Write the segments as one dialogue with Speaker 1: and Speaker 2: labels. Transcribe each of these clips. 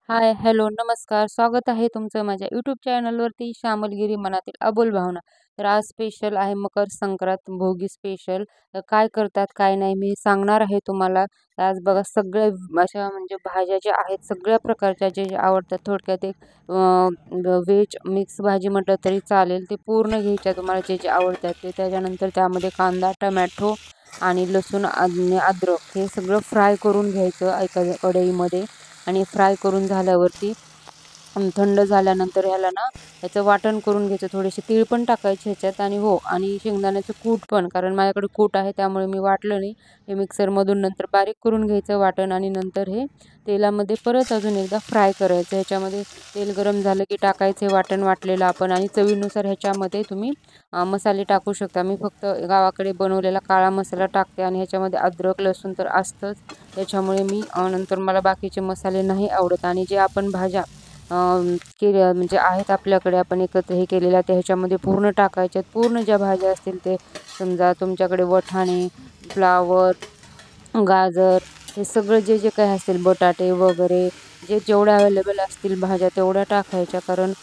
Speaker 1: हाय, hello, नमस्कार. स्वागत आहे तुमचं माझ्या यूट्यूब चॅनलवरती श्यामलगिरी मनातील अबोल भावना. तर आज स्पेशल आहे मकर संक्रांत, भोगी स्पेशल. तर काय करतात, काय नाही मी सांगणार आहे तुम्हाला. तर आज बघा सगळ्या अशा म्हणजे भाज्या ज्या आहेत, सगळ्या प्रकारच्या जे जे आवडतात. थोडक्यात एक व्हेज मिक्स भाजी म्हटलं तरी चालेल. ते पूर्ण घ्यायच्या तुम्हाला जे जे आवडतात ते. त्याच्यानंतर त्यामध्ये कांदा, टमॅटो आणि लसूण आणि अद्रक हे सगळं फ्राय करून घ्यायचं एका कढईमध्ये. आणि फ्राय करून झाल्यावरती थंड झाल्यानंतर ह्याला ना ह्याचं वाटण करून घ्यायचं. थोडेसे तीळ पण टाकायचे ह्याच्यात आणि हो आणि शेंगदाण्याचं कूट पण, कारण माझ्याकडे कूट आहे त्यामुळे मी वाटलं नाही. हे मिक्सरमधून नंतर बारीक करून घ्यायचं वाटण आणि नंतर हे तेलामध्ये परत अजून एकदा फ्राय करायचं. ह्याच्यामध्ये तेल गरम झालं की टाकायचे वाटण वाटलेलं आपण आणि चवीनुसार ह्याच्यामध्ये तुम्ही मसाले टाकू शकता. मी फक्त गावाकडे बनवलेला काळा मसाला टाकते आणि ह्याच्यामध्ये अद्रक लसूण तर असतंच. त्याच्यामुळे मी नंतर मला बाकीचे मसाले नाही आवडत. आणि जे आपण भाज्या केल्या म्हणजे आहेत आपल्याकडे आपण एकत्र हे केलेल्या त्या ह्याच्यामध्ये पूर्ण टाकायच्यात. पूर्ण ज्या भाज्या असतील ते, समजा तुमच्याकडे वाटाणे, फ्लावर, गाजर हे सगळं जे जे काही असेल, बटाटे वगैरे जे जेवढ्या अवेलेबल असतील भाज्या तेवढ्या टाकायच्या. कारण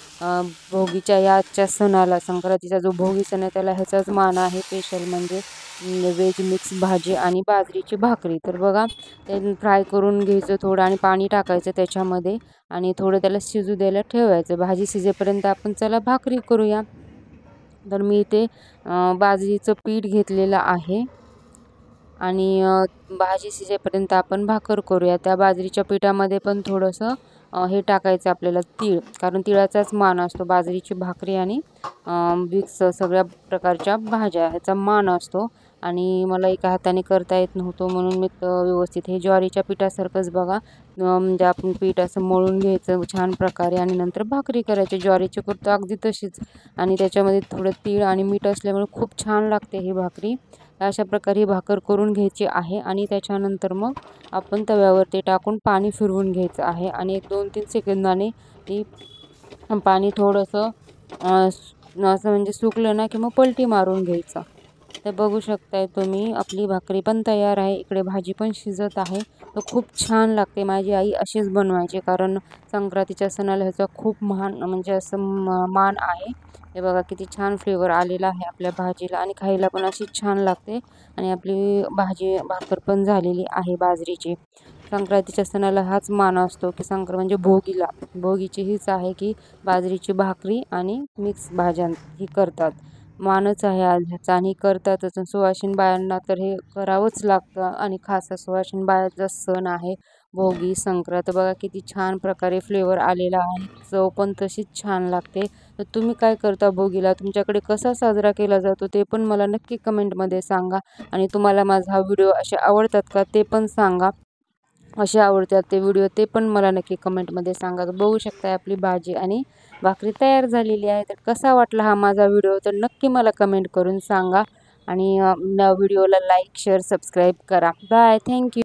Speaker 1: भोगीच्या या आजच्या सणाला, संक्रांतीचा जो भोगी सण आहे त्याला ह्याचाच मान आहे स्पेशल म्हणजे व्हेज मिक्स भाजी आणि बाजरीची भाकरी. तर बघा ते फ्राय करून घ्यायचं थोडं आणि पाणी टाकायचं त्याच्यामध्ये आणि थोडं त्याला शिजू द्यायला ठेवायचं. भाजी शिजेपर्यंत आपण चला भाकरी करूया. तर मी इथे बाजरीचं पीठ घेतलेलं आहे आणि भाजी शिजेपर्यंत आपण भाकर करूया. त्या बाजरीच्या पिठामध्ये पण थोडंसं हे टाकायचं आपल्याला तीळ, कारण तिळाचाच मान असतो. बाजरीची भाकरी आणि मिक्स सगळ्या प्रकारच्या भाज्या ह्याचा मान असतो. आणि मला एका हाताने करता येत नव्हतं म्हणून मी व्यवस्थित हे ज्वारीच्या पिठासारखंच बघा म्हणजे आपण पीठ असं मळून घ्यायचं छान प्रकारे आणि नंतर भाकरी करायची. ज्वारीची करतो अगदी तशीच आणि त्याच्यामध्ये थोडं तीळ आणि मीठ असल्यामुळे खूप छान लागते ही भाकरी. अशा प्रकारे ही भाकर करून घ्यायची आहे आणि त्याच्यानंतर मग आपण तव्यावर ते टाकून पाणी फिरवून घ्यायचं आहे आणि एक 2-3 सेकंदाने ती पाणी थोडंसं असं म्हणजे सुकलं ना की मग पलटी मारून घ्यायचं. तर बघू शकताय तुम्ही आपली भाकरी पण तयार आहे. इकडे भाजी पण शिजत आहे. तर खूप छान लागते. माझी आई अशीच बनवायची, कारण संक्रांतीच्या सणाला ह्याचा खूप म्हणजे असं मान आहे. हे बघा किती छान फ्लेवर आलेला आहे आपल्या भाजीला आणि खायला पण अशी छान लागते. आणि आपली भाजी भाकर पण झालेली आहे बाजरीची. संक्रांतीच्या सणाला हाच मान असतो की म्हणजे भोगीची हीच आहे की बाजरीची भाकरी आणि मिक्स भाज्या ही करतात. मानच आहे आज ह्याचा आणि करतातच. सुवासिनी बायांना तर हे करावंच लागतं आणि खास सुवासिनी बायाचा सण आहे भोगी संक्रांत. बघा किती छान प्रकारे फ्लेवर आलेला आहे. चव पण तशीच छान लागते. तर तुम्ही काय करता भोगीला? तुमच्याकडे कसा साजरा केला जातो ते पण मला नक्की कमेंटमध्ये सांगा. आणि तुम्हाला माझा हा व्हिडिओ असे आवडतात का ते पण सांगा. असे आवडतात ते व्हिडिओ ते पण मला नक्की कमेंटमध्ये सांगा. तर बघू शकता आपली भाजी आणि भाकरी तयार झालेली आहे. तर कसा वाटला हा माझा व्हिडिओ तर नक्की मला कमेंट करून सांगा. आणि व्हिडिओला लाईक शेअर सबस्क्राईब करा. Bye, thank you.